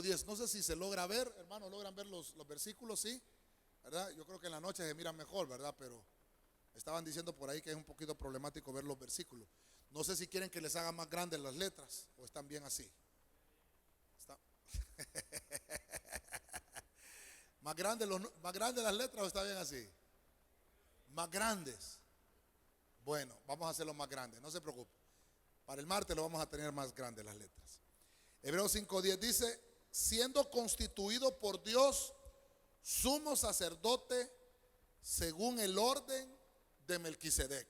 5:10. No sé si se logra ver, hermano, logran ver los versículos, ¿sí? ¿Verdad? Yo creo que en la noche se miran mejor, ¿verdad? Pero estaban diciendo por ahí que es un poquito problemático ver los versículos. No sé si quieren que les haga más grandes las letras o están bien así. Está- más grandes las letras o está bien así. Más grandes. Bueno, vamos a hacerlo más grandes, no se preocupe. Para el martes lo vamos a tener más grandes las letras. Hebreos 5:10 dice: siendo constituido por Dios sumo sacerdote según el orden de Melquisedec.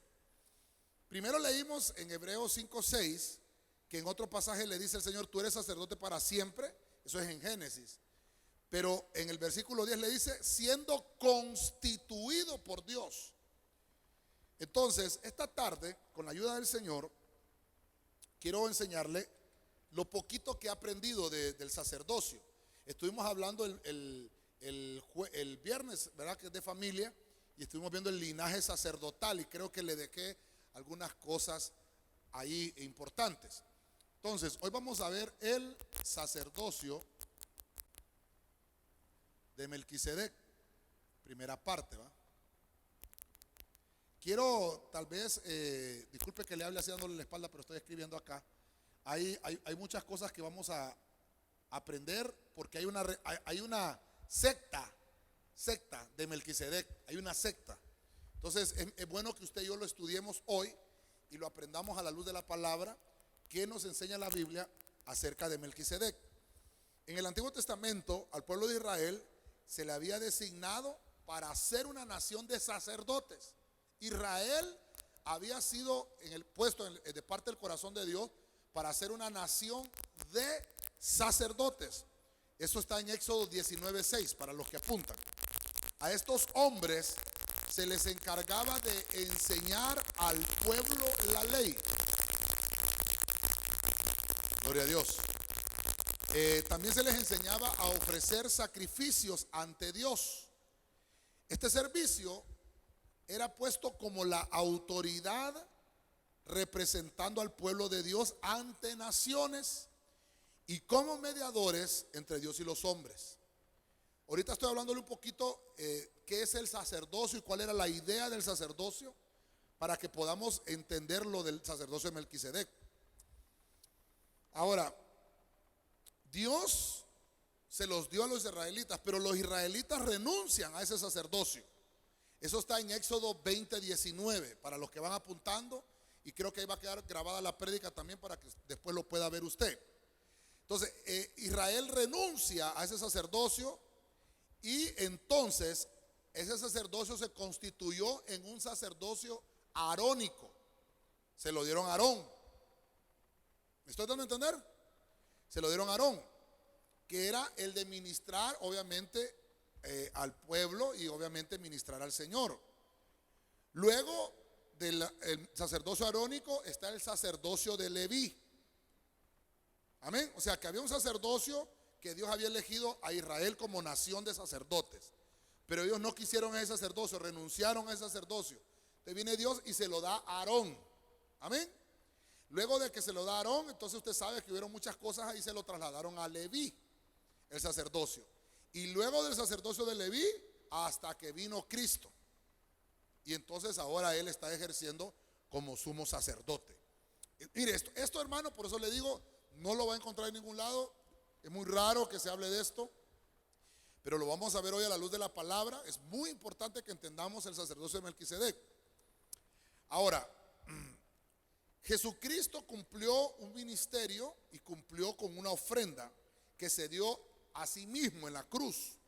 Primero leímos en Hebreos 5:6 que en otro pasaje le dice el Señor: tú eres sacerdote para siempre. Eso es en Génesis. Pero en el versículo 10 le dice: siendo constituido por Dios. Entonces, esta tarde, con la ayuda del Señor, quiero enseñarle lo poquito que he aprendido del sacerdocio. Estuvimos hablando el viernes, ¿verdad? Que es de familia, y estuvimos viendo el linaje sacerdotal, y creo que le dejé algunas cosas ahí importantes. Entonces, hoy vamos a ver el sacerdocio de Melquisedec, primera parte, ¿va? Quiero tal vez, disculpe que le hable así dándole la espalda, pero estoy escribiendo acá. Hay muchas cosas que vamos a aprender porque hay una secta de Melquisedec, hay una secta. Entonces es bueno que usted y yo lo estudiemos hoy y lo aprendamos a la luz de la palabra que nos enseña la Biblia acerca de Melquisedec. En el Antiguo Testamento al pueblo de Israel se le había designado para ser una nación de sacerdotes. Israel había sido puesto de parte del corazón de Dios para ser una nación de sacerdotes. Eso está en Éxodo 19:6 para los que apuntan. A estos hombres se les encargaba de enseñar al pueblo la ley. Gloria a Dios. También se les enseñaba a ofrecer sacrificios ante Dios. Este servicio era puesto como la autoridad representando al pueblo de Dios ante naciones y como mediadores entre Dios y los hombres. Ahorita estoy hablándole un poquito qué es el sacerdocio y cuál era la idea del sacerdocio para que podamos entender lo del sacerdocio de Melquisedec. Ahora, Dios se los dio a los israelitas, pero los israelitas renuncian a ese sacerdocio. Eso está en Éxodo 20:19 para los que van apuntando, y creo que ahí va a quedar grabada la prédica también para que después lo pueda ver usted. Entonces Israel renuncia a ese sacerdocio y entonces ese sacerdocio se constituyó en un sacerdocio arónico. Se lo dieron a Aarón. ¿Me estoy dando a entender? Se lo dieron a Aarón, que era el de ministrar obviamente al pueblo y obviamente ministrar al Señor. Luego del sacerdocio arónico está el sacerdocio de Leví. Amén. O sea que había un sacerdocio que Dios había elegido a Israel como nación de sacerdotes, pero ellos no quisieron ese sacerdocio, renunciaron a ese sacerdocio. Entonces viene Dios y se lo da a Aarón. Amén. Luego de que se lo da a Aarón, entonces usted sabe que hubieron muchas cosas ahí, se lo trasladaron a Leví, el sacerdocio. Y luego del sacerdocio de Leví hasta que vino Cristo. Y entonces ahora él está ejerciendo como sumo sacerdote. Mire, esto hermano, por eso le digo, no lo va a encontrar en ningún lado. Es muy raro que se hable de esto, pero lo vamos a ver hoy a la luz de la palabra. Es muy importante que entendamos el sacerdocio de Melquisedec. Ahora, Jesucristo cumplió un ministerio y cumplió con una ofrenda que se dio a sí mismo en la cruz.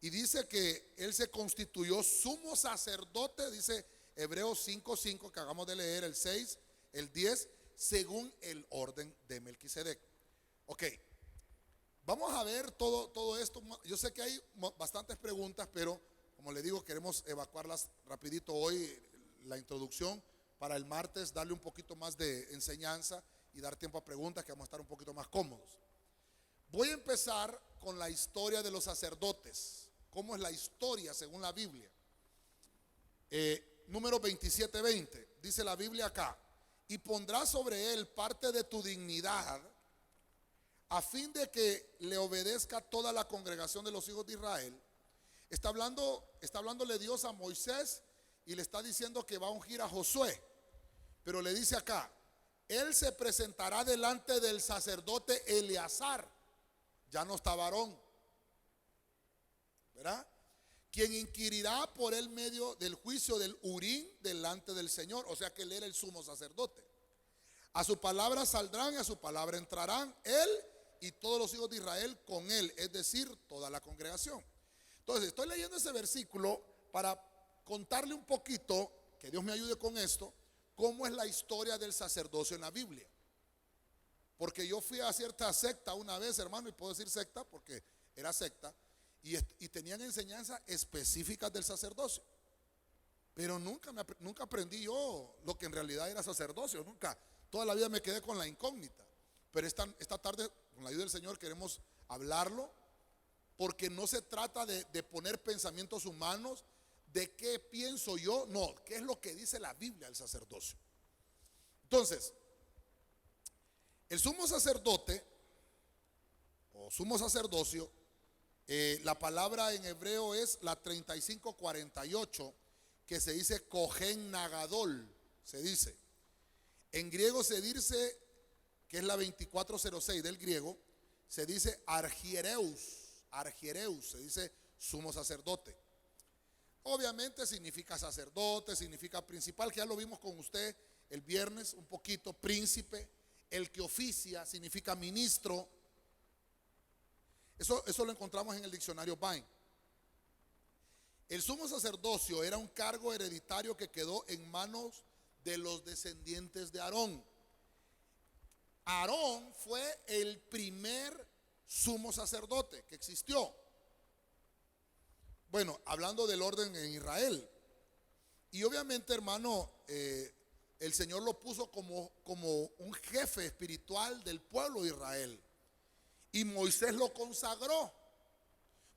Y dice que él se constituyó sumo sacerdote, dice Hebreos 5:5 que acabamos de leer, el 6, el 10, según el orden de Melquisedec. Ok, vamos a ver todo esto. Yo sé que hay bastantes preguntas, pero como le digo, queremos evacuarlas rapidito hoy, la introducción, para el martes darle un poquito más de enseñanza y dar tiempo a preguntas que vamos a estar un poquito más cómodos. Voy a empezar con la historia de los sacerdotes. ¿Cómo es la historia según la Biblia? Número 27:20, dice la Biblia acá: y pondrás sobre él parte de tu dignidad a fin de que le obedezca toda la congregación de los hijos de Israel. Está hablándole Dios a Moisés y le está diciendo que va a ungir a Josué. Pero le dice acá, él se presentará delante del sacerdote Eleazar. Ya no está Aarón, ¿verdad? Quien inquirirá por el medio del juicio del Urim delante del Señor. O sea que él era el sumo sacerdote. A su palabra saldrán y a su palabra entrarán él y todos los hijos de Israel con él, es decir, toda la congregación. Entonces, estoy leyendo ese versículo para contarle un poquito, que Dios me ayude con esto, cómo es la historia del sacerdocio en la Biblia. Porque yo fui a cierta secta una vez, hermano, y puedo decir secta porque era secta, y tenían enseñanzas específicas del sacerdocio. Pero nunca aprendí yo lo que en realidad era sacerdocio, nunca. Toda la vida me quedé con la incógnita. Pero esta tarde, con la ayuda del Señor, queremos hablarlo, porque no se trata de poner pensamientos humanos, de qué pienso yo, no, qué es lo que dice la Biblia del sacerdocio. Entonces, el sumo sacerdote o sumo sacerdocio, la palabra en hebreo es la 3548, que se dice Cohen Nagadol, se dice. En griego se dice, que es la 2406 del griego, se dice argiereus, se dice sumo sacerdote. Obviamente significa sacerdote, significa principal, que ya lo vimos con usted el viernes un poquito, príncipe, el que oficia, significa ministro. Eso lo encontramos en el diccionario Vine. El sumo sacerdocio era un cargo hereditario que quedó en manos de los descendientes de Aarón. Aarón fue el primer sumo sacerdote que existió. Bueno, hablando del orden en Israel. Y obviamente, hermano, el Señor lo puso como un jefe espiritual del pueblo de Israel. Y Moisés lo consagró.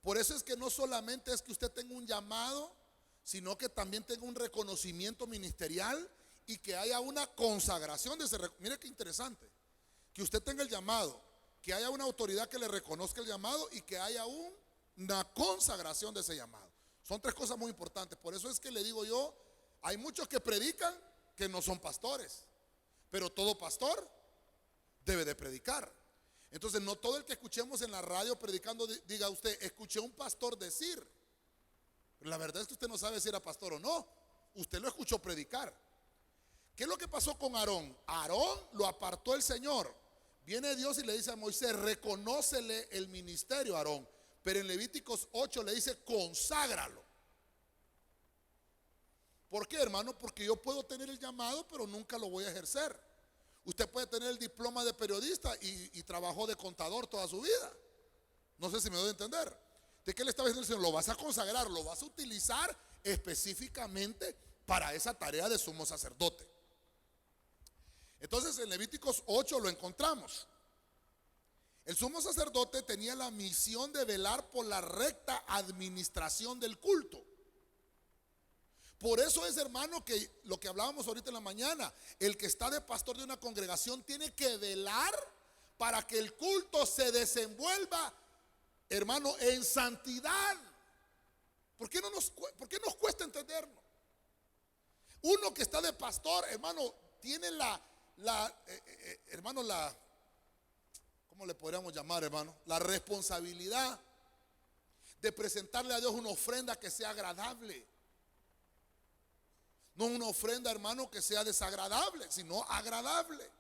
Por eso es que no solamente es que usted tenga un llamado, sino que también tenga un reconocimiento ministerial y que haya una consagración de ese. Mire qué interesante. Que usted tenga el llamado, que haya una autoridad que le reconozca el llamado y que haya una consagración de ese llamado. Son tres cosas muy importantes. Por eso es que le digo yo, hay muchos que predican que no son pastores, pero todo pastor debe de predicar. Entonces no todo el que escuchemos en la radio predicando diga usted, escuché a un pastor decir. La verdad es que usted no sabe si era pastor o no. Usted lo escuchó predicar. ¿Qué es lo que pasó con Aarón? Aarón lo apartó el Señor. Viene Dios y le dice a Moisés, reconócele el ministerio a Aarón. Pero en Levíticos 8 le dice, conságralo. ¿Por qué, hermano? Porque yo puedo tener el llamado, pero nunca lo voy a ejercer. Usted puede tener el diploma de periodista y trabajó de contador toda su vida. No sé si me doy a entender. ¿De qué le estaba diciendo el Señor? Lo vas a consagrar, lo vas a utilizar específicamente para esa tarea de sumo sacerdote. Entonces en Levíticos 8 lo encontramos. El sumo sacerdote tenía la misión de velar por la recta administración del culto. Por eso es, hermano, que lo que hablábamos ahorita en la mañana, el que está de pastor de una congregación tiene que velar para que el culto se desenvuelva, hermano, en santidad. ¿Por qué nos cuesta entenderlo? Uno que está de pastor, hermano, tiene ¿cómo le podríamos llamar, hermano? La responsabilidad de presentarle a Dios una ofrenda que sea agradable. No una ofrenda, hermano, que sea desagradable, sino agradable.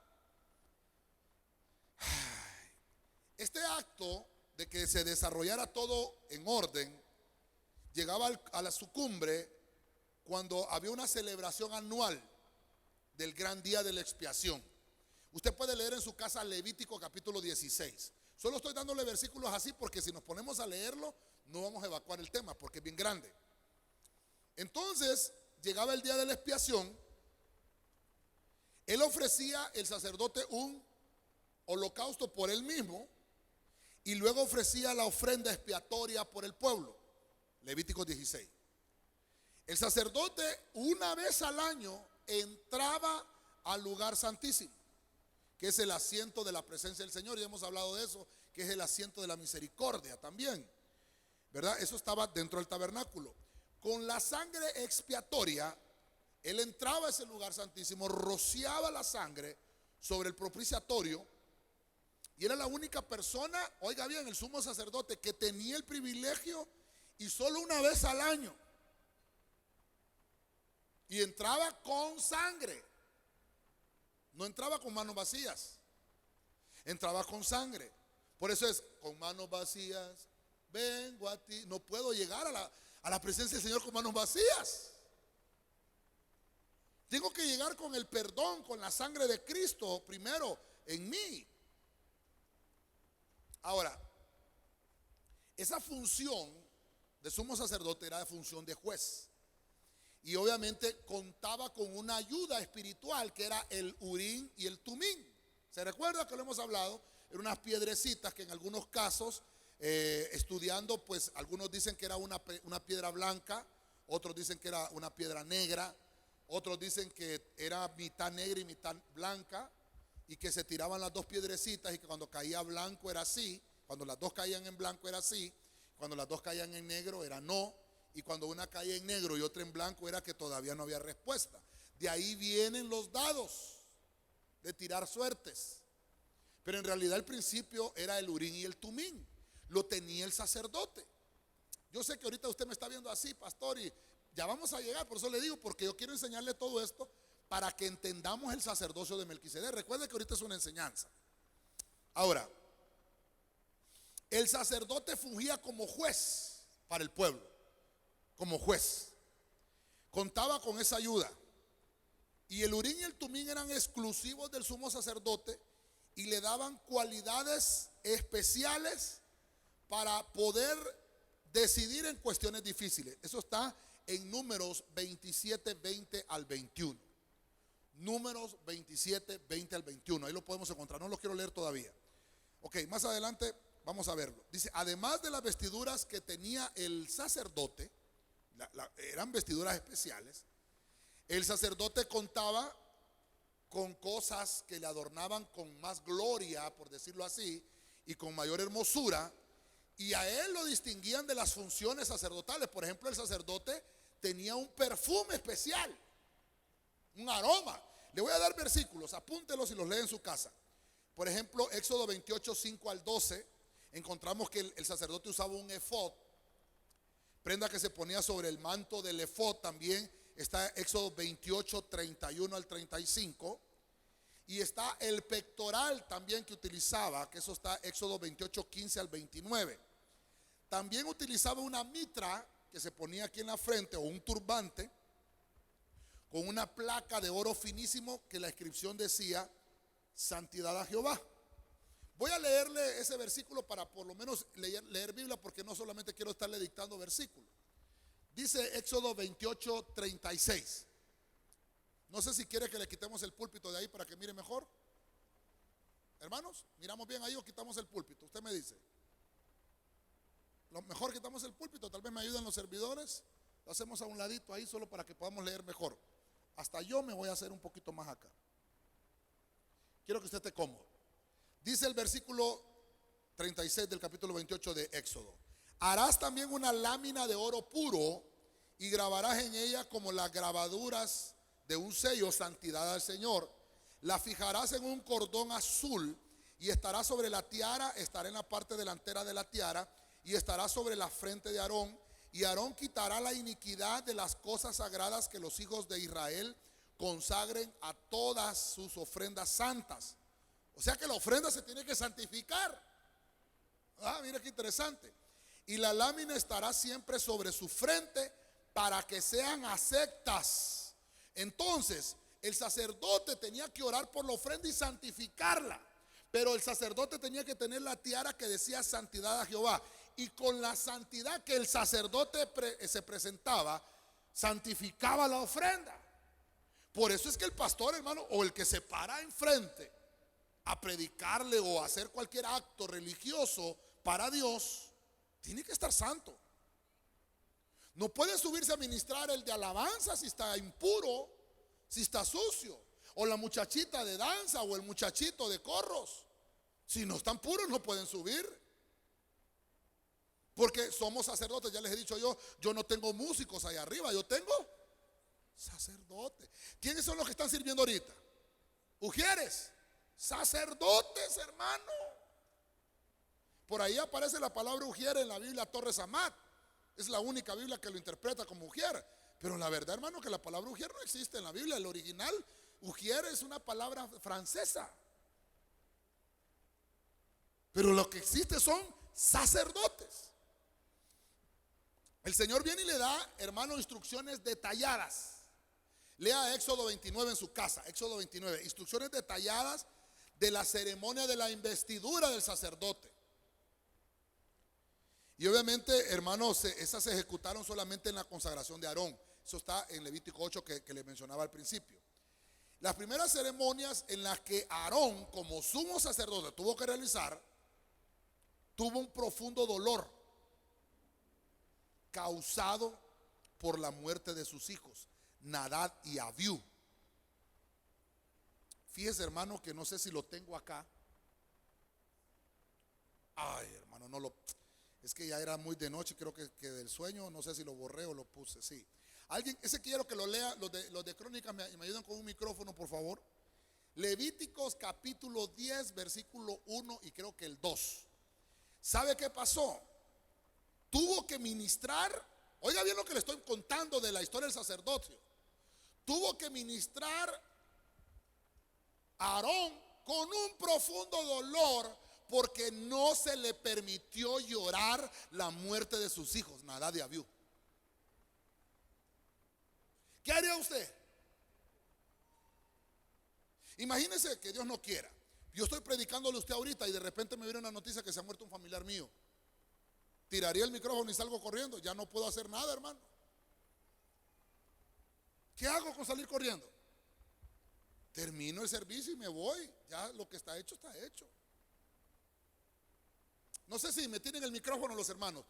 Este acto de que se desarrollara todo en orden llegaba a su cumbre cuando había una celebración anual del gran día de la expiación. Usted puede leer en su casa Levítico capítulo 16. Solo estoy dándole versículos así porque si nos ponemos a leerlo no vamos a evacuar el tema porque es bien grande. Entonces llegaba el día de la expiación. Él ofrecía, el sacerdote, un holocausto por él mismo y luego ofrecía la ofrenda expiatoria por el pueblo. Levítico 16. El sacerdote una vez al año entraba al lugar santísimo. que es el asiento de la presencia del Señor, y hemos hablado de eso, que es el asiento de la misericordia también, ¿verdad? Eso estaba dentro del tabernáculo. Con la sangre expiatoria, él entraba a ese lugar santísimo, rociaba la sangre sobre el propiciatorio, y era la única persona, oiga bien, el sumo sacerdote, que tenía el privilegio, y solo una vez al año, y entraba con sangre. No entraba con manos vacías, entraba con sangre. Por eso es, con manos vacías vengo a ti. No puedo llegar a la presencia del Señor con manos vacías. Tengo que llegar con el perdón, con la sangre de Cristo primero en mí. Ahora, esa función de sumo sacerdote era de función de juez. Y obviamente contaba con una ayuda espiritual que era el Urim y el Tumim. ¿Se recuerda que lo hemos hablado? Eran unas piedrecitas que en algunos casos, estudiando, pues algunos dicen que era una piedra blanca, otros dicen que era una piedra negra, otros dicen que era mitad negra y mitad blanca, y que se tiraban las dos piedrecitas y que cuando caía blanco era así, cuando las dos caían en blanco era así, cuando las dos caían en negro era no, y cuando una caía en negro y otra en blanco era que todavía no había respuesta. De ahí vienen los dados de tirar suertes. Pero en realidad el principio era el Urim y el Tumim. Lo tenía el sacerdote. Yo sé que ahorita usted me está viendo así, pastor, y ya vamos a llegar, por eso le digo, porque yo quiero enseñarle todo esto para que entendamos el sacerdocio de Melquisedec. Recuerde que ahorita es una enseñanza. Ahora, el sacerdote fungía como juez para el pueblo. Como juez, contaba con esa ayuda, y el Urim y el Tumim eran exclusivos del sumo sacerdote y le daban cualidades especiales para poder decidir en cuestiones difíciles. Eso está en Números 27, 20 al 21. Números 27, 20 al 21. Ahí lo podemos encontrar, no lo quiero leer todavía. Ok, más adelante vamos a verlo. Dice, además de las vestiduras que tenía el sacerdote, eran vestiduras especiales, el sacerdote contaba con cosas que le adornaban con más gloria, por decirlo así, y con mayor hermosura, y a él lo distinguían de las funciones sacerdotales. Por ejemplo, el sacerdote tenía un perfume especial, un aroma. Le voy a dar versículos, apúntelos y los lee en su casa. Por ejemplo, Éxodo 28, 5 al 12, encontramos que el sacerdote usaba un efod, prenda que se ponía sobre el manto del efod. También está Éxodo 28, 31 al 35. Y está el pectoral también que utilizaba, que eso está Éxodo 28, 15 al 29. También utilizaba una mitra que se ponía aquí en la frente, o un turbante, con una placa de oro finísimo que la inscripción decía, santidad a Jehová. Voy a leerle ese versículo para por lo menos leer Biblia, porque no solamente quiero estarle dictando versículos. Dice Éxodo 28, 36. No sé si quiere que le quitemos el púlpito de ahí para que mire mejor. Hermanos, miramos bien ahí o quitamos el púlpito. Usted me dice. Lo mejor quitamos el púlpito, tal vez me ayuden los servidores. Lo hacemos a un ladito ahí solo para que podamos leer mejor. Hasta yo me voy a hacer un poquito más acá. Quiero que usted esté cómodo. Dice el versículo 36 del capítulo 28 de Éxodo: harás también una lámina de oro puro y grabarás en ella como las grabaduras de un sello, santidad al Señor. La fijarás en un cordón azul y estará sobre la tiara, estará en la parte delantera de la tiara y estará sobre la frente de Aarón. Y Aarón quitará la iniquidad de las cosas sagradas que los hijos de Israel consagren a todas sus ofrendas santas. O sea que la ofrenda se tiene que santificar. Mira qué interesante. Y la lámina estará siempre sobre su frente para que sean aceptas. Entonces, el sacerdote tenía que orar por la ofrenda y santificarla. Pero el sacerdote tenía que tener la tiara que decía santidad a Jehová. Y con la santidad que el sacerdote se presentaba, santificaba la ofrenda. Por eso es que el pastor, hermano, o el que se para enfrente a predicarle o a hacer cualquier acto religioso para Dios, tiene que estar santo. No puede subirse a ministrar el de alabanza si está impuro, si está sucio. o la muchachita de danza o el muchachito de corros. Si no están puros no pueden subir. Porque somos sacerdotes, ya les he dicho yo no tengo músicos allá arriba, yo tengo sacerdotes. ¿Quiénes son los que están sirviendo ahorita? Ujieres, sacerdotes, hermano. Por ahí aparece la palabra ujier en la Biblia Torres Amat. Es la única Biblia que lo interpreta como ujier. Pero la verdad, hermano, que la palabra ujier no existe en la Biblia. El original, ujier, es una palabra francesa. Pero lo que existe son sacerdotes. El Señor viene y le da, hermano, instrucciones detalladas. Lea Éxodo 29 en su casa. Éxodo 29, instrucciones detalladas de la ceremonia de la investidura del sacerdote. Y obviamente, hermanos, esas se ejecutaron solamente en la consagración de Aarón. Eso está en Levítico 8 que les mencionaba al principio. Las primeras ceremonias en las que Aarón, como sumo sacerdote, tuvo que realizar, tuvo un profundo dolor causado por la muerte de sus hijos, Nadab y Abiú. Fíjese, hermano, que no sé si lo tengo acá. Ay, hermano, no lo... Es que ya era muy de noche, creo que del sueño, no sé si lo borré o lo puse, sí. Alguien, ese quiero que lo lea, los de Crónicas me ayudan con un micrófono, por favor. Levíticos capítulo 10, versículo 1 y creo que el 2. ¿Sabe qué pasó? Tuvo que ministrar, oiga bien lo que le estoy contando de la historia del sacerdocio. Tuvo que ministrar a Aarón con un profundo dolor porque no se le permitió llorar la muerte de sus hijos, Nadab y Abiú. ¿Qué haría usted? Imagínese que Dios no quiera. Yo estoy predicándole a usted ahorita y de repente me viene una noticia que se ha muerto un familiar mío. Tiraría el micrófono y salgo corriendo. Ya no puedo hacer nada, hermano. ¿Qué hago con salir corriendo? Termino el servicio y me voy. Ya lo que está hecho, está hecho. No sé si me tienen el micrófono los hermanos.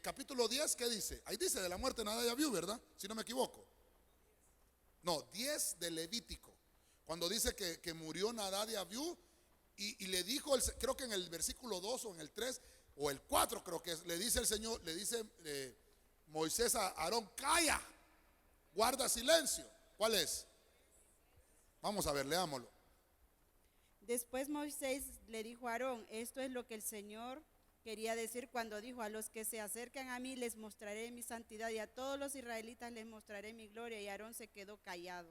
Capítulo 10, ¿qué dice? Ahí dice de la muerte de Nadab y Abiú, ¿verdad? Si no me equivoco. No, 10 de Levítico. Cuando dice que murió Nadab y Abiú y le dijo, creo que en el versículo 2 o en el 3 o el 4 creo que es, le dice el Señor, le dice Moisés a Aarón, calla, guarda silencio. ¿Cuál es? Vamos a ver, leámoslo. Después Moisés le dijo a Aarón, esto es lo que el Señor quería decir cuando dijo, a los que se acercan a mí les mostraré mi santidad y a todos los israelitas les mostraré mi gloria. Y Aarón se quedó callado.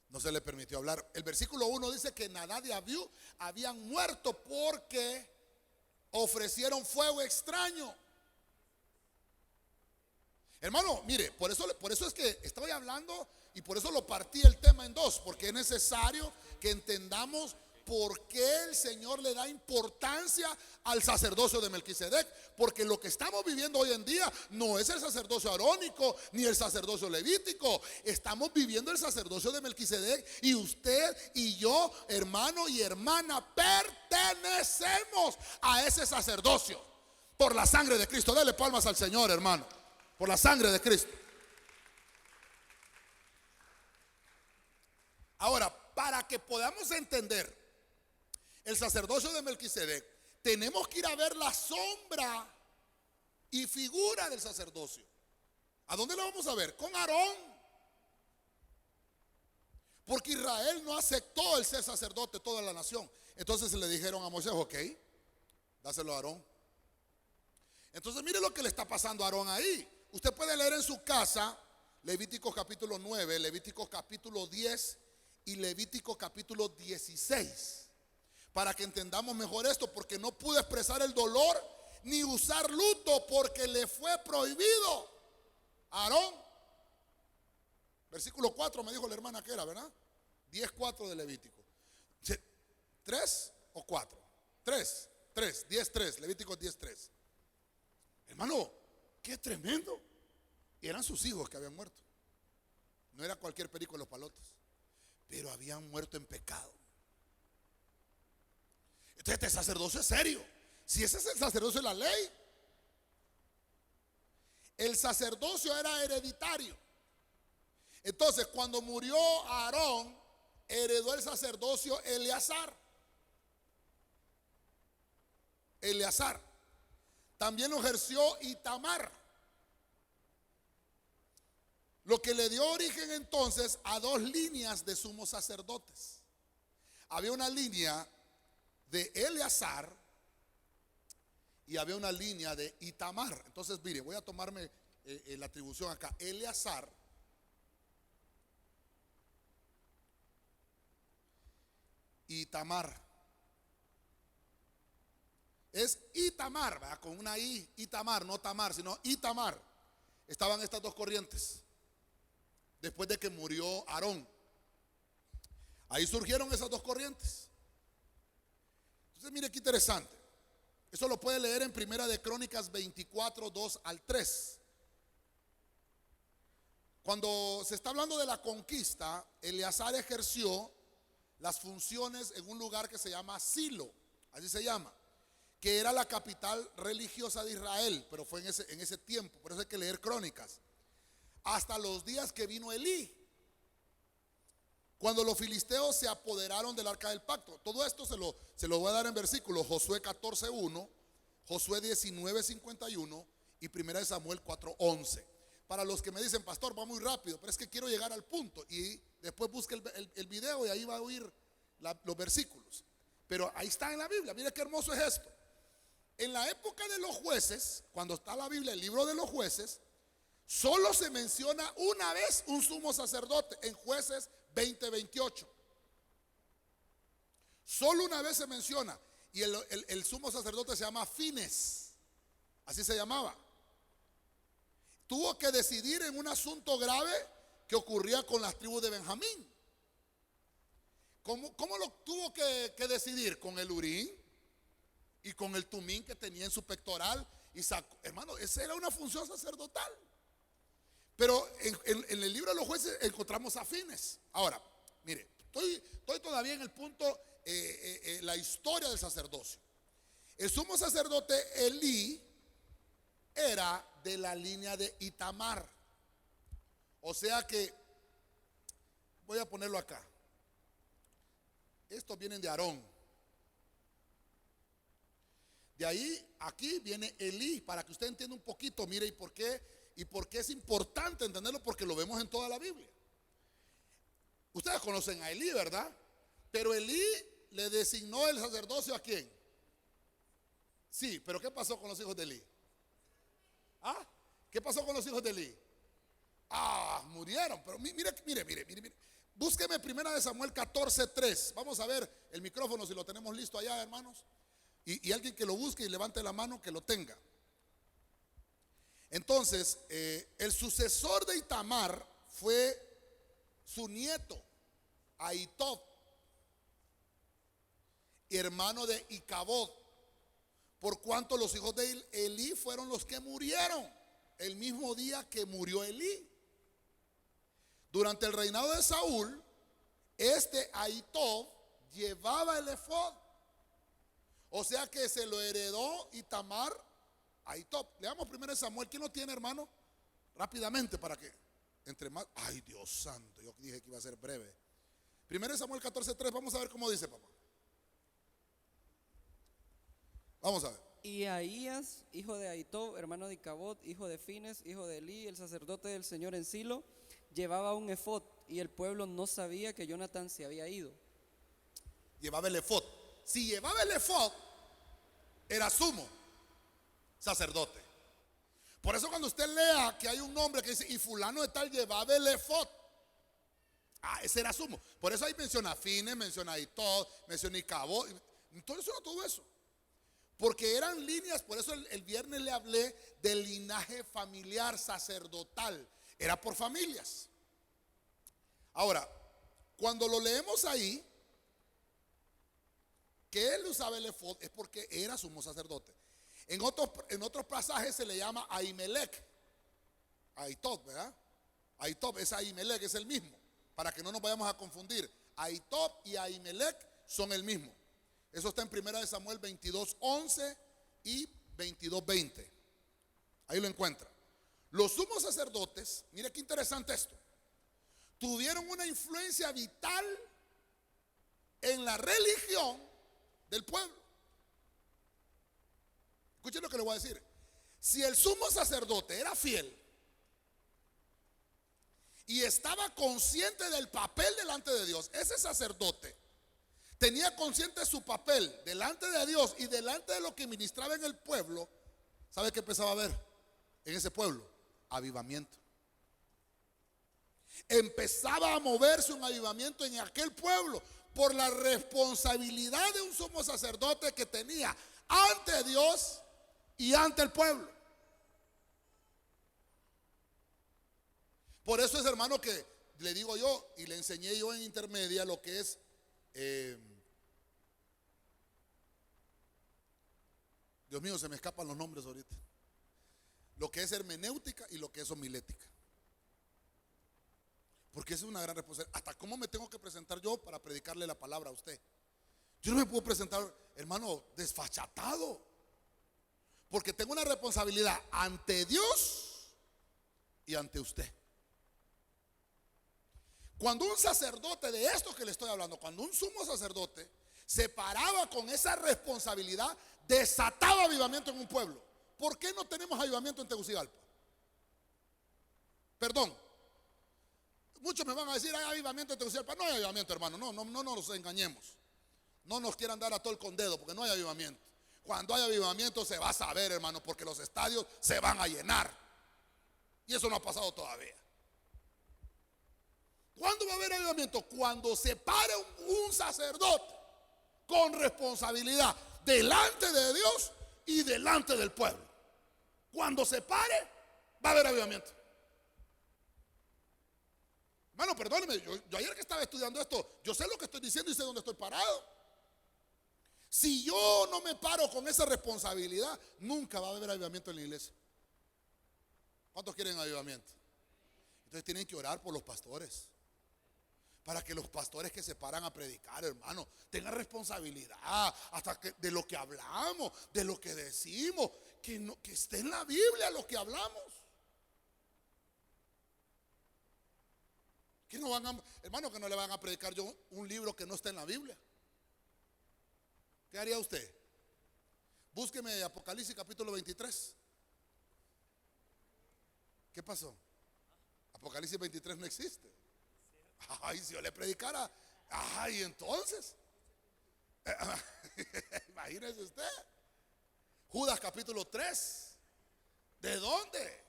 No se le permitió hablar. El versículo 1 dice que Nadab y Abiú habían muerto porque ofrecieron fuego extraño. Hermano, mire, por eso es que estoy hablando y por eso lo partí el tema en dos, porque es necesario que entendamos por qué el Señor le da importancia al sacerdocio de Melquisedec. Porque lo que estamos viviendo hoy en día no es el sacerdocio arónico ni el sacerdocio levítico. Estamos viviendo el sacerdocio de Melquisedec y usted y yo, hermano y hermana, pertenecemos a ese sacerdocio por la sangre de Cristo. Dele palmas al Señor, hermano, por la sangre de Cristo. Ahora, para que podamos entender el sacerdocio de Melquisedec, tenemos que ir a ver la sombra y figura del sacerdocio. ¿A dónde lo vamos a ver? Con Aarón. Porque Israel no aceptó el ser sacerdote toda la nación. Entonces le dijeron a Moisés, ok, dáselo a Aarón. Entonces mire lo que le está pasando a Aarón ahí. Usted puede leer en su casa Levítico capítulo 9, Levítico capítulo 10 y Levítico capítulo 16. Para que entendamos mejor esto, porque no pudo expresar el dolor ni usar luto porque le fue prohibido a Aarón. Versículo 4 me dijo la hermana que era, ¿verdad? 10:4 de Levítico. 3 o 4. 3, 10:3, Levítico 10:3. Hermano, qué tremendo. Y eran sus hijos que habían muerto. No era cualquier perico de los palotes, pero habían muerto en pecado. Entonces este sacerdocio es serio. Si ese es el sacerdocio de la ley, el sacerdocio era hereditario. Entonces cuando murió Aarón, heredó el sacerdocio Eleazar. También lo ejerció Itamar. Lo que le dio origen entonces a dos líneas de sumos sacerdotes. Había una línea de Eleazar y había una línea de Itamar. Entonces, mire, voy a tomarme la atribución acá. Eleazar y Itamar. Es Itamar, ¿verdad? Con una I, Itamar, no Tamar, sino Itamar. Estaban estas dos corrientes. Después de que murió Aarón, ahí surgieron esas dos corrientes. Entonces mire qué interesante. Eso lo puede leer en Primera de Crónicas 24, 2 al 3. Cuando se está hablando de la conquista, Eleazar ejerció las funciones en un lugar que se llama Silo, así se llama, que era la capital religiosa de Israel, pero fue en ese tiempo. Por eso hay que leer Crónicas. Hasta los días que vino Elí, cuando los filisteos se apoderaron del arca del pacto. Todo esto se lo voy a dar en versículos: Josué 14:1, Josué 19:51 y 1 Samuel 4:11. Para los que me dicen, pastor, va muy rápido, pero es que quiero llegar al punto. Y después busque el video y ahí va a oír los versículos. Pero ahí está en la Biblia. Mire qué hermoso es esto. En la época de los jueces, cuando está la Biblia, el libro de los jueces, solo se menciona una vez un sumo sacerdote en Jueces 20:28. Solo una vez se menciona. Y el sumo sacerdote se llama Fines. Así se llamaba. Tuvo que decidir en un asunto grave que ocurría con las tribus de Benjamín. ¿Cómo lo tuvo que decidir? Con el Urín y con el Tumín que tenía en su pectoral. Y sacó, hermano, esa era una función sacerdotal. Pero en el libro de los jueces encontramos a Fines. Ahora, mire, estoy todavía en el punto, la historia del sacerdocio. El sumo sacerdote Elí era de la línea de Itamar. O sea que, voy a ponerlo acá. Estos vienen de Aarón. De ahí, aquí viene Elí, para que usted entienda un poquito, mire, y por qué es importante entenderlo, porque lo vemos en toda la Biblia. Ustedes conocen a Elí, ¿verdad? Pero Elí le designó el sacerdocio ¿a quién? Sí, pero ¿qué pasó con los hijos de Elí? ¿Ah? ¿Qué pasó con los hijos de Elí? Murieron. Pero mire. Búsqueme 1 Samuel 14:3. Vamos a ver el micrófono si lo tenemos listo allá, hermanos. Y alguien que lo busque y levante la mano que lo tenga. Entonces, el sucesor de Itamar fue su nieto, Ahitob, hermano de Icabod, por cuanto los hijos de Elí fueron los que murieron el mismo día que murió Elí. Durante el reinado de Saúl, Ahitob llevaba el efod. O sea que se lo heredó Itamar a Ahitob. Leamos 1 Samuel. ¿Quién lo tiene, hermano? Rápidamente para que entre más. Ay, Dios santo, yo dije que iba a ser breve. 1 Samuel 14:3. Vamos a ver cómo dice, papá. Vamos a ver. Y Ahías, hijo de Ahitob, hermano de Icabod, hijo de Fines, hijo de Elí, el sacerdote del Señor en Silo, llevaba un efod, y el pueblo no sabía que Jonatán se había ido. Llevaba el efod. Si llevaba el efod, era sumo sacerdote. Por eso cuando usted lea que hay un nombre que dice, y fulano de tal llevaba el efod, ese era sumo. Por eso ahí menciona Fines, menciona Ahitob, menciona Icabod. Todo eso. Porque eran líneas, por eso el viernes le hablé del linaje familiar sacerdotal. Era por familias. Ahora, cuando lo leemos ahí, que él usaba el efod es porque era sumo sacerdote. En otros pasajes se le llama Ahimelech. Ahitob, ¿verdad? Ahitob es Ahimelech, es el mismo. Para que no nos vayamos a confundir. Ahitob y Ahimelech son el mismo. Eso está en 1 Samuel 22:11 y 22:20. Ahí lo encuentra. Los sumos sacerdotes, mire qué interesante esto, tuvieron una influencia vital en la religión del pueblo. Escuchen lo que le voy a decir. Si el sumo sacerdote era fiel y estaba consciente del papel delante de Dios, ese sacerdote tenía consciente su papel delante de Dios y delante de lo que ministraba en el pueblo. ¿Sabe qué empezaba a ver en ese pueblo? Avivamiento. Empezaba a moverse un avivamiento en aquel pueblo por la responsabilidad de un sumo sacerdote que tenía ante Dios y ante el pueblo. Por eso es, hermano, que le digo yo y le enseñé yo en intermedia lo que es Dios mío, se me escapan los nombres ahorita. Lo que es hermenéutica y lo que es homilética. Porque es una gran responsabilidad. Hasta cómo me tengo que presentar yo para predicarle la palabra a usted. Yo no me puedo presentar, hermano, desfachatado. Porque tengo una responsabilidad ante Dios y ante usted. Cuando un sacerdote de esto que le estoy hablando, cuando un sumo sacerdote se paraba con esa responsabilidad, desataba avivamiento en un pueblo. ¿Por qué no tenemos avivamiento en Tegucigalpa? Perdón. Muchos me van a decir, hay avivamiento en Tegucigalpa. No hay avivamiento, hermano. No nos engañemos. No nos quieran dar a todo con dedo, porque no hay avivamiento. Cuando hay avivamiento se va a saber, hermano, porque los estadios se van a llenar. Y eso no ha pasado todavía. ¿Cuándo va a haber avivamiento? Cuando se pare un sacerdote con responsabilidad delante de Dios y delante del pueblo. Cuando se pare, va a haber avivamiento. Hermano, perdóneme, yo ayer que estaba estudiando esto, yo sé lo que estoy diciendo y sé dónde estoy parado. Si yo no me paro con esa responsabilidad, nunca va a haber avivamiento en la iglesia. ¿Cuántos quieren avivamiento? Entonces tienen que orar por los pastores. Para que los pastores que se paran a predicar, hermano, tengan responsabilidad hasta que, de lo que hablamos, de lo que decimos, que esté en la Biblia lo que hablamos. Que no van a, hermano, que no le van a predicar yo un libro que no está en la Biblia. ¿Qué haría usted? Búsqueme Apocalipsis capítulo 23. ¿Qué pasó? Apocalipsis 23 no existe. Ay, si yo le predicara, ay, entonces, imagínese usted. Judas capítulo 3. ¿De dónde?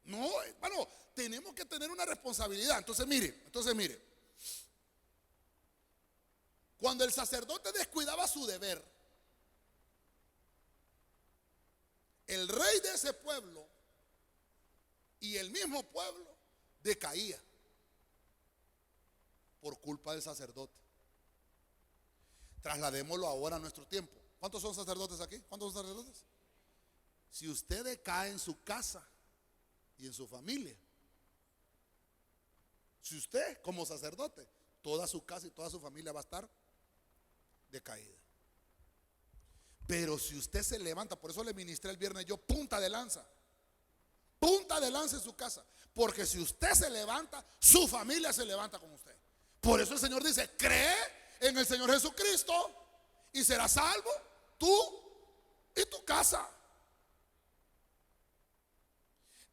No, hermano, tenemos que tener una responsabilidad. Entonces mire, cuando el sacerdote descuidaba su deber, el rey de ese pueblo y el mismo pueblo decaía por culpa del sacerdote. Trasladémoslo ahora a nuestro tiempo. ¿Cuántos son sacerdotes aquí? ¿Cuántos son sacerdotes? Si usted decae en su casa y en su familia, si usted como sacerdote, toda su casa y toda su familia va a estar decaída. Pero si usted se levanta, por eso le ministré el viernes yo, punta de lanza en su casa, porque si usted se levanta, su familia se levanta con usted. Por eso el Señor dice, cree en el Señor Jesucristo y serás salvo tú y tu casa.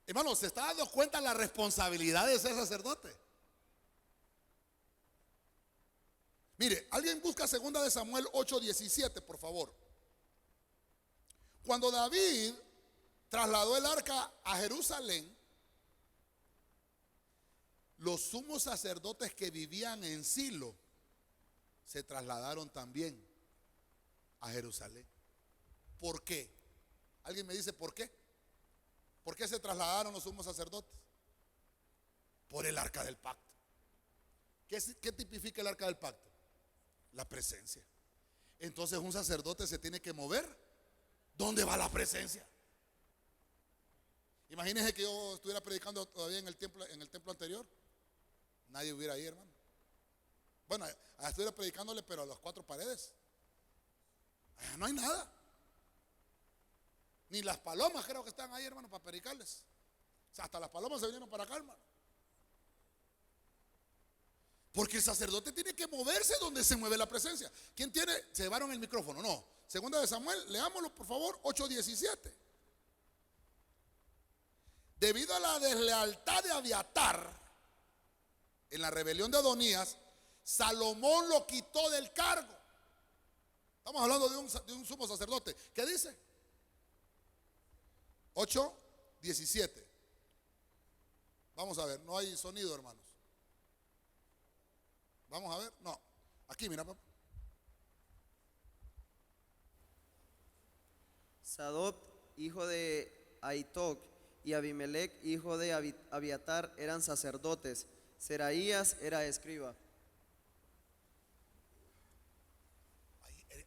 Hermano, ¿se está dando cuenta la responsabilidad de ser sacerdote? Mire, alguien busca 2 de Samuel 8:17, por favor. Cuando David trasladó el arca a Jerusalén, los sumos sacerdotes que vivían en Silo se trasladaron también a Jerusalén. ¿Por qué? ¿Alguien me dice por qué? ¿Por qué se trasladaron los sumos sacerdotes? Por el arca del pacto. ¿Qué tipifica el arca del pacto? La presencia. Entonces un sacerdote se tiene que mover. ¿Dónde va la presencia? Imagínense que yo estuviera predicando todavía en el templo anterior. Nadie hubiera ahí, hermano. Bueno, estuviera predicándole, pero a las 4 paredes. Allá no hay nada. Ni las palomas creo que están ahí, hermano, para predicarles. O sea, hasta las palomas se vinieron para acá, hermano. Porque el sacerdote tiene que moverse donde se mueve la presencia. ¿Quién tiene? ¿Se llevaron el micrófono? No. Segunda de Samuel, leámoslo por favor, 8:17. Debido a la deslealtad de Abiatar en la rebelión de Adonías, Salomón lo quitó del cargo. Estamos hablando de un sumo sacerdote. ¿Qué dice? 8:17. Vamos a ver, no hay sonido, hermanos. Vamos a ver, no. Aquí, mira, papá. Sadoc, hijo de Ahitoc, y Abimelech, hijo de Abiatar, eran sacerdotes. Seraías era escriba.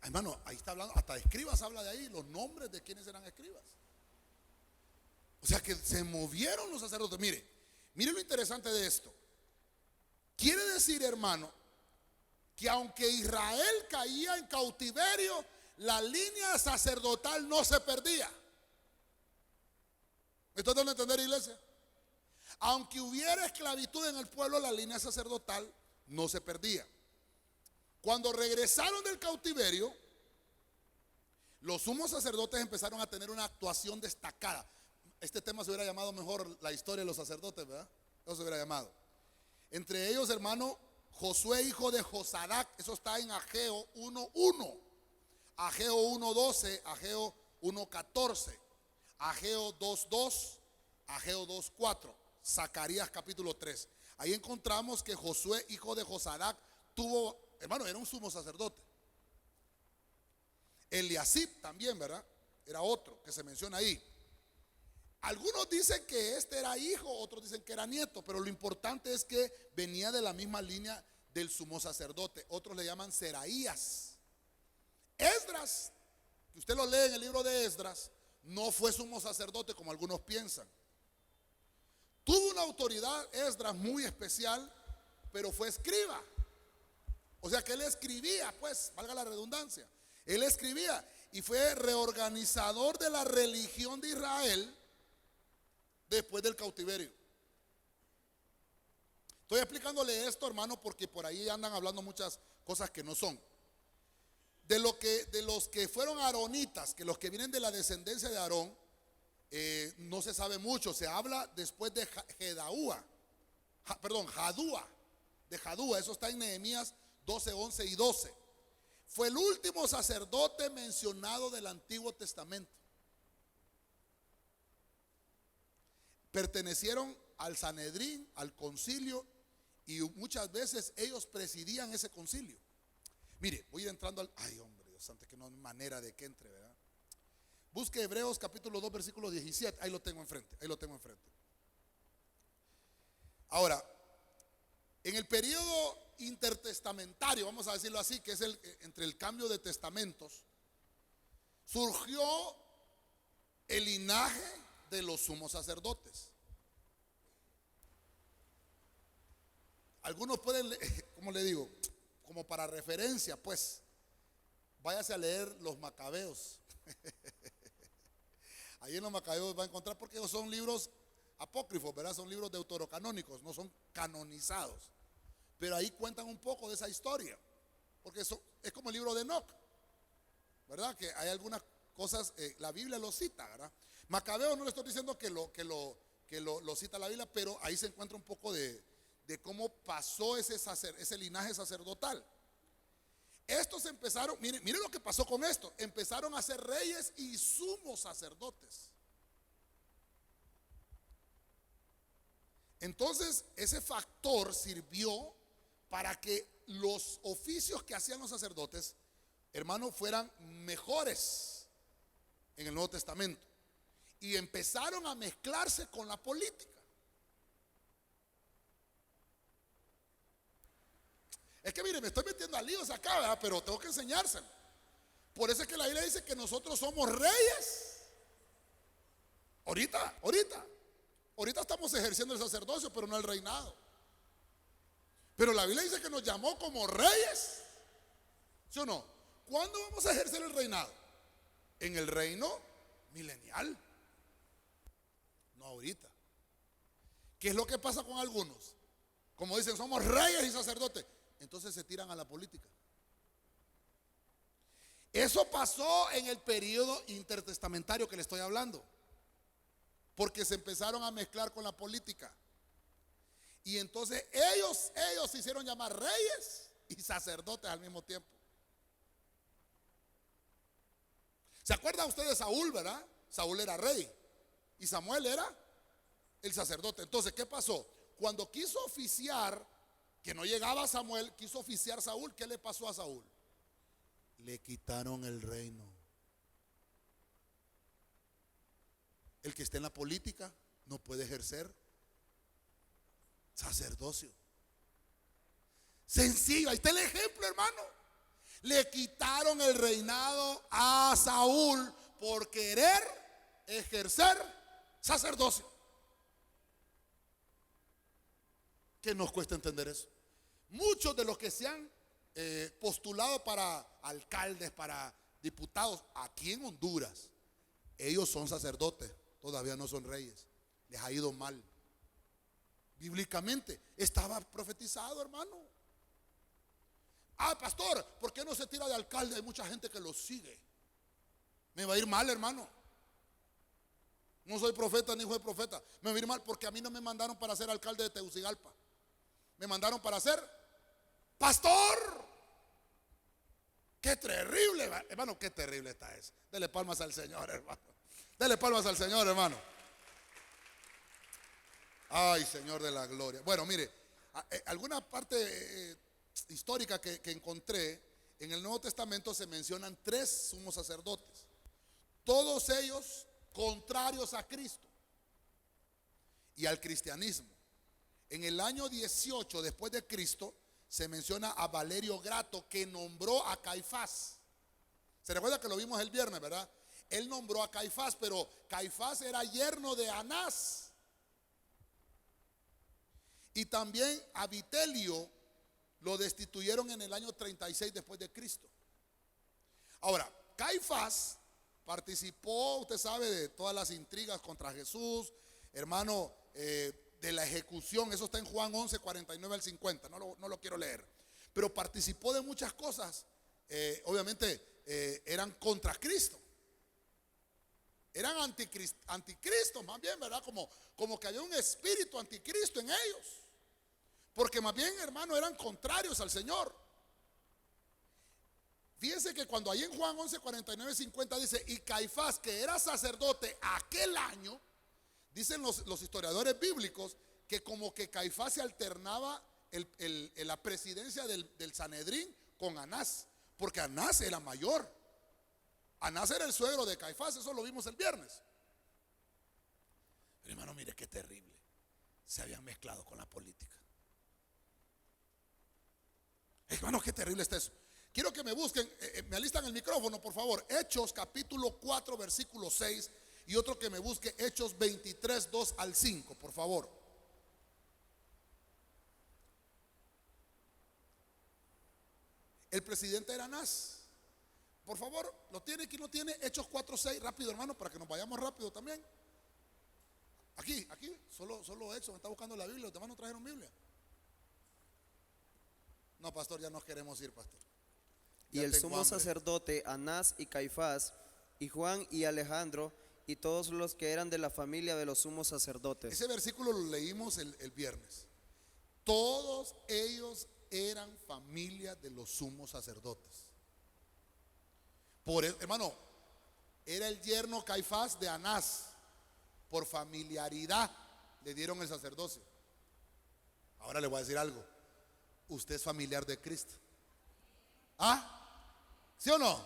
Hermano, ahí está hablando, hasta escribas habla de ahí, los nombres de quienes eran escribas. O sea que se movieron los sacerdotes. Mire lo interesante de esto. Quiere decir, hermano, que aunque Israel caía en cautiverio, la línea sacerdotal no se perdía. ¿Me están dando a entender, iglesia? Aunque hubiera esclavitud en el pueblo, la línea sacerdotal no se perdía. Cuando regresaron del cautiverio, los sumos sacerdotes empezaron a tener una actuación destacada. Este tema se hubiera llamado mejor la historia de los sacerdotes, ¿verdad? Eso se hubiera llamado. Entre ellos, hermano, Josué, hijo de Josadac, eso está en Ageo 1:1, Ageo 1:12, Ageo 1:14, Ageo 2:2, Ageo 2:4, Zacarías capítulo 3. Ahí encontramos que Josué, hijo de Josadac, tuvo, hermano, era un sumo sacerdote. Eliasib también, ¿verdad? Era otro que se menciona ahí. Algunos dicen que este era hijo, otros dicen que era nieto, pero lo importante es que venía de la misma línea del sumo sacerdote. Otros le llaman Seraías. Esdras, que usted lo lee en el libro de Esdras, no fue sumo sacerdote como algunos piensan. Tuvo una autoridad, Esdras, muy especial, pero fue escriba. O sea que él escribía, pues, valga la redundancia. Él escribía y fue reorganizador de la religión de Israel después del cautiverio. Estoy explicándole esto, hermano, porque por ahí andan hablando muchas cosas que no son. De los que fueron aaronitas, que los que vienen de la descendencia de Aarón, no se sabe mucho. Se habla después de Jadúa. Eso está en Nehemías 12, 11 y 12. Fue el último sacerdote mencionado del Antiguo Testamento. Pertenecieron al Sanedrín, al concilio, y muchas veces ellos presidían ese concilio. Mire, voy a ir entrando al... Ay, hombre, Dios santo, que no hay manera de que entre, ¿verdad? Busque Hebreos capítulo 2, versículo 17. Ahí lo tengo enfrente, Ahora, en el periodo intertestamentario, vamos a decirlo así, que es entre el cambio de testamentos, surgió el linaje de los sumos sacerdotes. Algunos pueden, como le digo, como para referencia, pues, váyase a leer los Macabeos. Ahí en los Macabeos va a encontrar, porque ellos son libros apócrifos, ¿verdad? Son libros deuterocanónicos, no son canonizados. Pero ahí cuentan un poco de esa historia, porque eso es como el libro de Enoc, ¿verdad? Que hay algunas cosas, la Biblia lo cita, ¿verdad? Macabeo no le estoy diciendo que lo cita la Biblia, pero ahí se encuentra un poco de cómo pasó ese linaje sacerdotal. Estos empezaron, mire lo que pasó con esto, empezaron a ser reyes y sumos sacerdotes. Entonces ese factor sirvió para que los oficios que hacían los sacerdotes, hermanos, fueran mejores en el Nuevo Testamento. Y empezaron a mezclarse con la política. Es que mire, me estoy metiendo a líos acá, ¿verdad? Pero tengo que enseñárselo. Por eso es que la Biblia dice que nosotros somos reyes. Ahorita estamos ejerciendo el sacerdocio, pero no el reinado. Pero la Biblia dice que nos llamó como reyes. ¿Sí o no? ¿Cuándo vamos a ejercer el reinado? En el reino milenial. No ahorita. ¿Qué es lo que pasa con algunos? Como dicen, somos reyes y sacerdotes. Entonces se tiran a la política. Eso pasó en el periodo intertestamentario que le estoy hablando. Porque se empezaron a mezclar con la política. Y entonces ellos se hicieron llamar reyes y sacerdotes al mismo tiempo. ¿Se acuerdan ustedes de Saúl, verdad? Saúl era rey y Samuel era el sacerdote. Entonces, ¿qué pasó? Cuando quiso oficiar, que no llegaba Samuel, quiso oficiar Saúl, ¿qué le pasó a Saúl? Le quitaron el reino. El que esté en la política no puede ejercer sacerdocio. Sencillo, ahí está el ejemplo, hermano. Le quitaron el reinado a Saúl por querer ejercer sacerdocio. ¿Qué nos cuesta entender eso? Muchos de los que se han postulado para alcaldes, para diputados aquí en Honduras, ellos son sacerdotes, todavía no son reyes. Les ha ido mal. Bíblicamente estaba profetizado, hermano. Ah, pastor, ¿por qué no se tira de alcalde? Hay mucha gente que lo sigue. Me va a ir mal, hermano. No soy profeta ni hijo de profeta. Me va a ir mal porque a mí no me mandaron para ser alcalde de Tegucigalpa. Me mandaron para ser pastor. Qué terrible, hermano, qué terrible está eso. Dele palmas al Señor, hermano. Dele palmas al Señor, hermano. Ay, Señor de la gloria. Bueno, mire, alguna parte histórica que encontré, en el Nuevo Testamento se mencionan 3 sumos sacerdotes, todos ellos contrarios a Cristo y al cristianismo. En el año 18 después de Cristo se menciona a Valerio Grato, que nombró a Caifás. Se recuerda que lo vimos el viernes, ¿verdad? Él nombró a Caifás, pero Caifás era yerno de Anás. Y también a Vitelio lo destituyeron en el año 36 después de Cristo. Ahora, Caifás participó, usted sabe, de todas las intrigas contra Jesús, hermano, de la ejecución. Eso está en Juan 11, 49 al 50. No lo quiero leer. Pero participó de muchas cosas. Obviamente eran contra Cristo. Eran anticristos, más bien, ¿verdad? Como que había un espíritu anticristo en ellos. Porque más bien, hermano, eran contrarios al Señor. Fíjense que cuando ahí en Juan 11, 49, 50 dice, y Caifás, que era sacerdote aquel año, dicen los historiadores bíblicos, que como que Caifás se alternaba la presidencia del Sanedrín con Anás, porque Anás era mayor. Anás era el suegro de Caifás, eso lo vimos el viernes. Pero hermano, mire qué terrible. Se habían mezclado con la política. Hermano, qué terrible está eso. Quiero que me busquen, me alistan el micrófono, por favor. Hechos capítulo 4, versículo 6. Y otro que me busque, Hechos 23, 2 al 5, por favor. El presidente era Anás. Por favor, ¿lo tiene? ¿Quién lo tiene? Hechos 4, 6, rápido, hermano, para que nos vayamos rápido también. Aquí, solo Hechos, me está buscando la Biblia. Los demás no trajeron Biblia. No, pastor, ya nos queremos ir, pastor. Y Ya el tengo sumo hambre. sacerdote Anás y Caifás y Juan y Alejandro y todos los que eran de la familia de los sumos sacerdotes. Ese versículo lo leímos el viernes. Todos ellos eran familia de los sumos sacerdotes. Hermano, era el yerno Caifás de Anás. Por familiaridad le dieron el sacerdocio. Ahora le voy a decir algo. Usted es familiar de Cristo. ¿Ah? ¿Sí o no?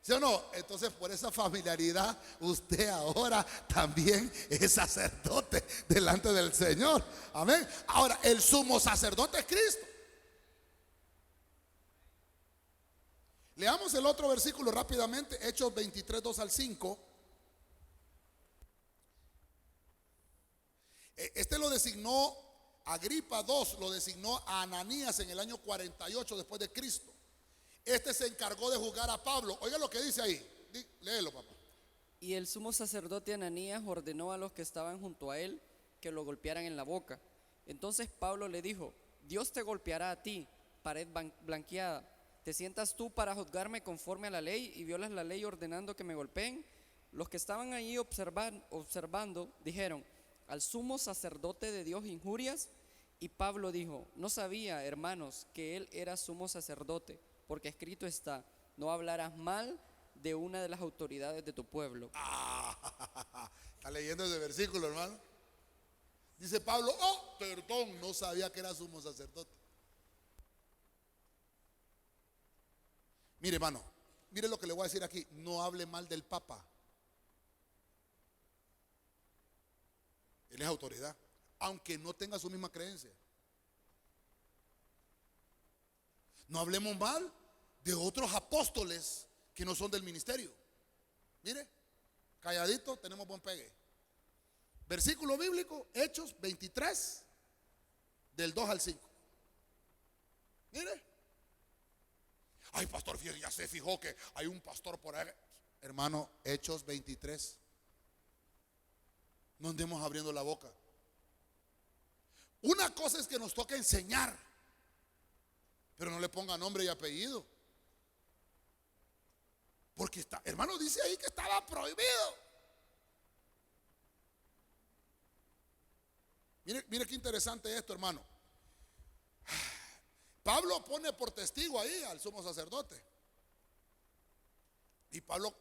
¿Sí o no? Entonces por esa familiaridad usted ahora también es sacerdote delante del Señor. Amén. Ahora el sumo sacerdote es Cristo. Leamos el otro versículo rápidamente. Hechos 23, 2 al 5. Este lo designó Agripa II, lo designó a Ananías en el año 48 después de Cristo. Este se encargó de juzgar a Pablo. Oiga lo que dice ahí. Léelo, papá. Y el sumo sacerdote Ananías ordenó a los que estaban junto a él que lo golpearan en la boca. Entonces Pablo le dijo: Dios te golpeará a ti, pared blanqueada. ¿Te sientas tú para juzgarme conforme a la ley y violas la ley ordenando que me golpeen? Los que estaban allí observando dijeron: ¿al sumo sacerdote de Dios injurias? Y Pablo dijo: no sabía, hermanos, que él era sumo sacerdote, porque escrito está: no hablarás mal de una de las autoridades de tu pueblo. Está leyendo ese versículo, hermano. Dice Pablo: oh, perdón, no sabía que era sumo sacerdote. Mire, hermano, mire lo que le voy a decir aquí: no hable mal del Papa. Él es autoridad, aunque no tenga su misma creencia. No hablemos mal de otros apóstoles que no son del ministerio. Mire, calladito, tenemos buen pegue. Versículo bíblico, Hechos 23, del 2 al 5. Mire. Ay, pastor, ya se fijó que hay un pastor por ahí. Hermano, Hechos 23. No andemos abriendo la boca. Una cosa es que nos toca enseñar, pero no le ponga nombre y apellido. Porque está, hermano, dice ahí que estaba prohibido. Mire qué interesante esto, hermano. Pablo pone por testigo ahí al sumo sacerdote. Y Pablo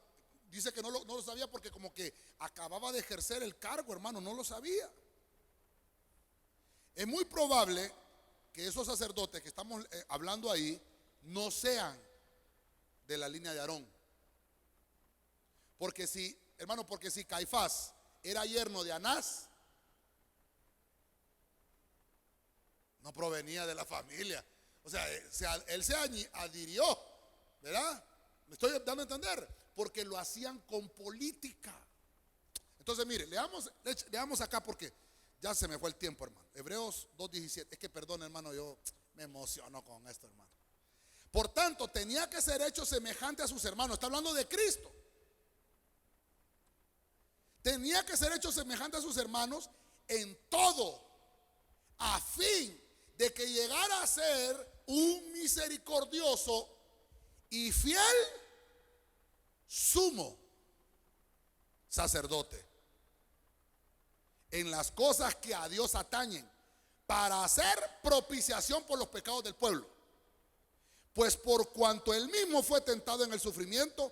dice que no lo sabía porque como que acababa de ejercer el cargo, hermano, no lo sabía. Es muy probable que esos sacerdotes que estamos hablando ahí no sean de la línea de Aarón. Porque si, hermano, porque si Caifás era yerno de Anás, no provenía de la familia. O sea, él se adhirió, ¿verdad? Me estoy dando a entender, porque lo hacían con política. Entonces, mire, leamos acá porque ya se me fue el tiempo, hermano. Hebreos 2:17. Es que perdón, hermano, yo me emociono con esto, hermano. Por tanto, tenía que ser hecho semejante a sus hermanos. Está hablando de Cristo. Tenía que ser hecho semejante a sus hermanos en todo, a fin de que llegara a ser un misericordioso y fiel sumo sacerdote en las cosas que a Dios atañen, para hacer propiciación por los pecados del pueblo. Pues por cuanto él mismo fue tentado en el sufrimiento,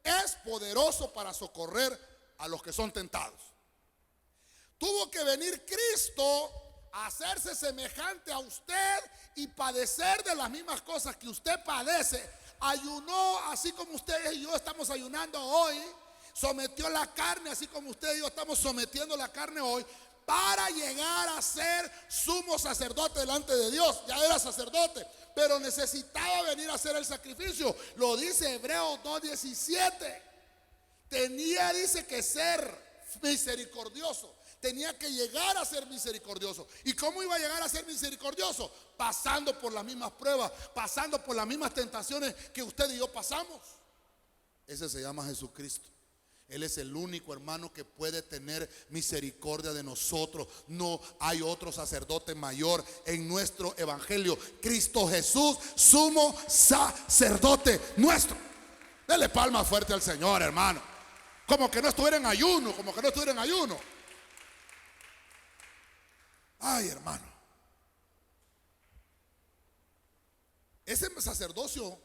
es poderoso para socorrer a los que son tentados. Tuvo que venir Cristo a hacerse semejante a usted y padecer de las mismas cosas que usted padece. Ayunó así como usted y yo estamos ayunando hoy. Sometió la carne así como usted y yo estamos sometiendo la carne hoy, para llegar a ser sumo sacerdote delante de Dios. Ya era sacerdote, pero necesitaba venir a hacer el sacrificio. Lo dice Hebreos 2:17. Tenía, dice, que ser misericordioso. Tenía que llegar a ser misericordioso. ¿Y cómo iba a llegar a ser misericordioso? Pasando por las mismas pruebas, pasando por las mismas tentaciones que usted y yo pasamos. Ese se llama Jesucristo. Él es el único, hermano, que puede tener misericordia de nosotros. No hay otro sacerdote mayor en nuestro evangelio. Cristo Jesús, sumo sacerdote nuestro. Dele palma fuerte al Señor, hermano. Como que no estuviera en ayuno, como que no estuviera en ayuno. Ay, hermano. Ese sacerdocio,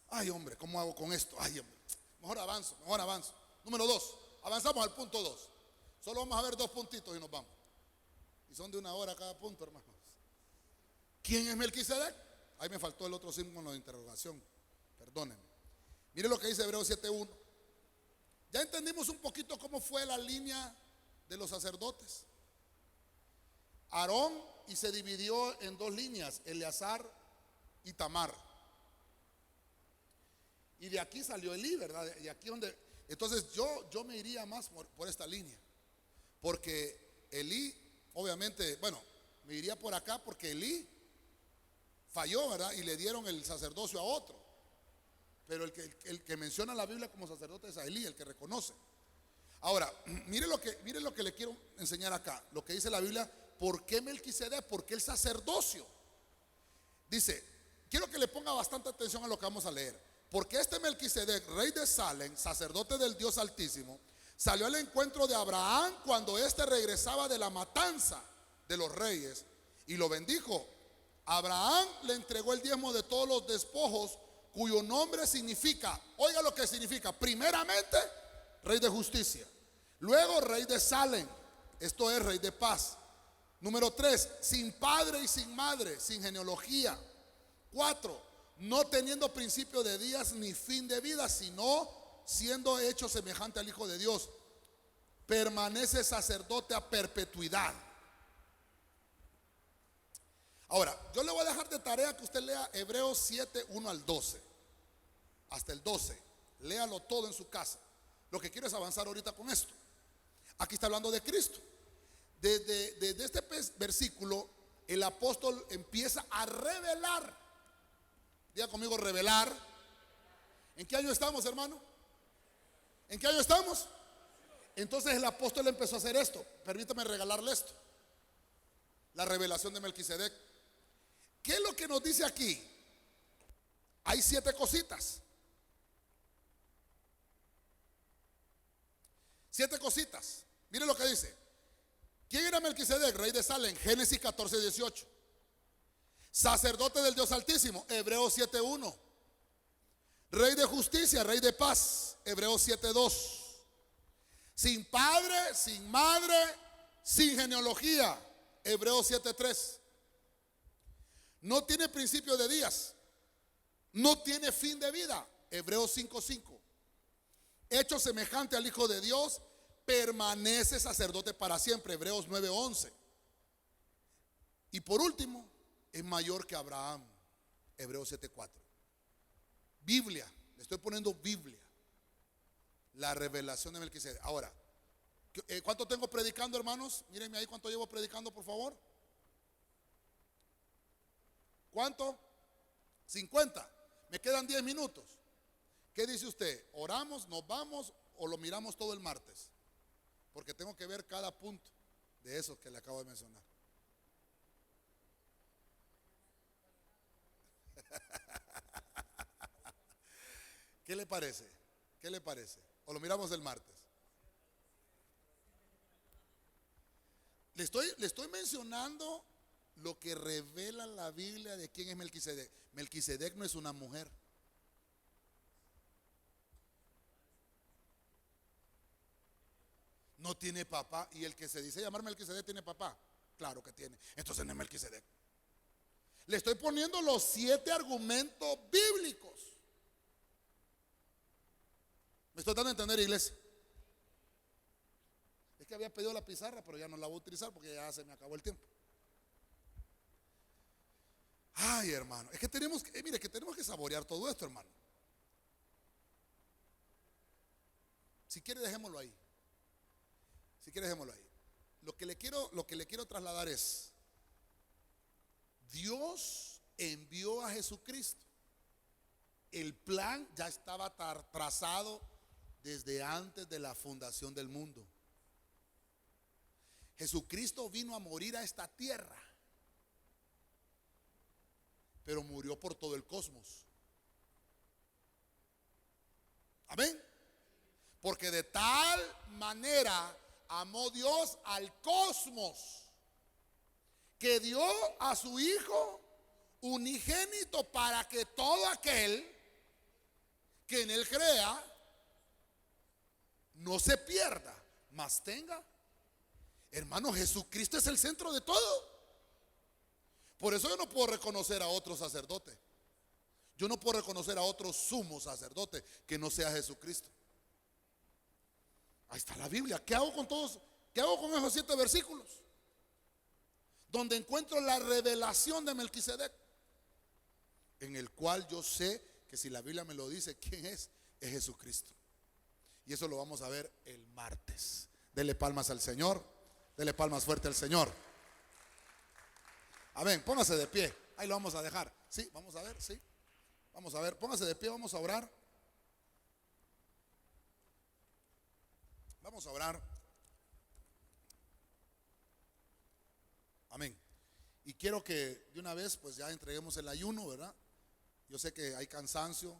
ay, hombre, ¿cómo hago con esto? Ay, hombre, mejor avanzo. Número 2, avanzamos al punto 2. Solo vamos a ver 2 puntitos y nos vamos. Y son de 1 hora cada punto, hermanos. ¿Quién es Melquisedec? Ahí me faltó el otro símbolo de interrogación. Perdónenme. Mire lo que dice Hebreos 7:1. Ya entendimos un poquito cómo fue la línea de los sacerdotes. Aarón, y se dividió en 2 líneas, Eleazar y Tamar. Y de aquí salió Elí, ¿verdad? Y aquí donde... Entonces yo me iría más por esta línea. Porque Elí, obviamente, bueno, me iría por acá porque Elí falló, ¿verdad? Y le dieron el sacerdocio a otro. Pero el que menciona la Biblia como sacerdote es a Elí, el que reconoce. Ahora, mire lo que le quiero enseñar acá. Lo que dice la Biblia, ¿por qué Melquisedec? ¿Por qué el sacerdocio? Dice, quiero que le ponga bastante atención a lo que vamos a leer. Porque este Melquisedec, rey de Salem, sacerdote del Dios Altísimo, salió al encuentro de Abraham cuando éste regresaba de la matanza de los reyes y lo bendijo. Abraham le entregó el diezmo de todos los despojos, cuyo nombre significa, oiga lo que significa, primeramente, rey de justicia. Luego, rey de Salem, esto es rey de paz. Número 3, sin padre y sin madre, sin genealogía. 4, no teniendo principio de días ni fin de vida, sino siendo hecho semejante al Hijo de Dios. Permanece sacerdote a perpetuidad. Ahora, yo le voy a dejar de tarea que usted lea Hebreos 7, 1 al 12. Hasta el 12. Léalo todo en su casa. Lo que quiero es avanzar ahorita con esto. Aquí está hablando de Cristo. Desde este versículo, el apóstol empieza a revelar. Diga conmigo, revelar. ¿En qué año estamos, hermano? ¿En qué año estamos? Entonces el apóstol empezó a hacer esto. Permítame regalarle esto. La revelación de Melquisedec. ¿Qué es lo que nos dice aquí? Hay 7 cositas. 7 cositas. Mire lo que dice. ¿Quién era Melquisedec? Rey de Salem. Génesis 14, 18. Sacerdote del Dios Altísimo. Hebreos 7, 1. Rey de justicia, rey de paz. Hebreos 7, 2. Sin padre, sin madre, sin genealogía. Hebreos 7, 3. No tiene principio de días. No tiene fin de vida. Hebreos 5, 5. Hecho semejante al Hijo de Dios, permanece sacerdote para siempre. Hebreos 9, 11. Y por último, es mayor que Abraham. Hebreos 7, 4. Biblia, le estoy poniendo Biblia. La revelación de Melquisedec. Ahora, ¿cuánto tengo predicando, hermanos? Mírenme ahí cuánto llevo predicando, por favor. ¿Cuánto? 50. Me quedan 10 minutos. ¿Qué dice usted? ¿Oramos, nos vamos o lo miramos todo el martes? Porque tengo que ver cada punto de esos que le acabo de mencionar. ¿Qué le parece? ¿Qué le parece? ¿O lo miramos el martes? Le estoy mencionando lo que revela la Biblia de quién es Melquisedec. Melquisedec no es una mujer. No tiene papá. Y el que se dice llamar Melquisedec tiene papá. Claro que tiene. Entonces no es Melquisedec. Le estoy poniendo los 7 argumentos bíblicos. ¿Me estoy dando a entender, iglesia? Es que había pedido la pizarra, pero ya no la voy a utilizar porque ya se me acabó el tiempo. Ay, hermano, es que tenemos que, mire, que tenemos que saborear todo esto, hermano. Si quiere, dejémoslo ahí. Si quiere, dejémoslo ahí. Lo que le quiero trasladar es: Dios envió a Jesucristo. El plan ya estaba trazado desde antes de la fundación del mundo. Jesucristo vino a morir a esta tierra, pero murió por todo el cosmos. Amén. Porque de tal manera amó Dios al cosmos que dio a su Hijo unigénito para que todo aquel que en él crea no se pierda, mas tenga. Hermano, Jesucristo es el centro de todo. Por eso yo no puedo reconocer a otro sacerdote. Yo no puedo reconocer a otro sumo sacerdote que no sea Jesucristo. Ahí está la Biblia. ¿Qué hago con todos? ¿Qué hago con esos 7 versículos? Donde encuentro la revelación de Melquisedec, en el cual yo sé que si la Biblia me lo dice, ¿quién es? Es Jesucristo. Y eso lo vamos a ver el martes. Dele palmas al Señor. Dele palmas fuerte al Señor. Amén. Póngase de pie. Ahí lo vamos a dejar. Sí, vamos a ver, sí. Vamos a ver. Póngase de pie, vamos a orar. Vamos a orar. Amén. Y quiero que de una vez pues ya entreguemos el ayuno, ¿verdad? Yo sé que hay cansancio,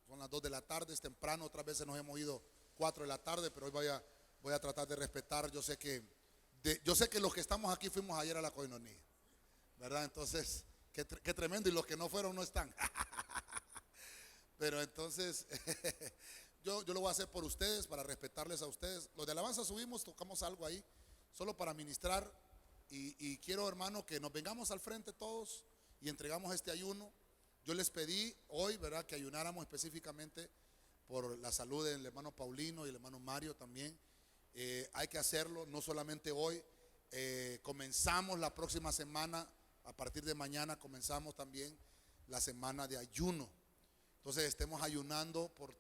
son las 2 de la tarde, es temprano, otras veces nos hemos ido 4 de la tarde, pero hoy voy a tratar de respetar. Yo sé que los que estamos aquí fuimos ayer a la coinonía, ¿verdad? Entonces, qué tremendo, y los que no fueron no están. Pero entonces, yo lo voy a hacer por ustedes, para respetarles a ustedes. Los de alabanza subimos, tocamos algo ahí, solo para ministrar. Y quiero, hermano, que nos vengamos al frente todos y entregamos este ayuno. Yo les pedí hoy, ¿verdad?, que ayunáramos específicamente por la salud del hermano Paulino y el hermano Mario también. Hay que hacerlo, no solamente hoy. Comenzamos la próxima semana, a partir de mañana comenzamos también la semana de ayuno. Entonces estemos ayunando por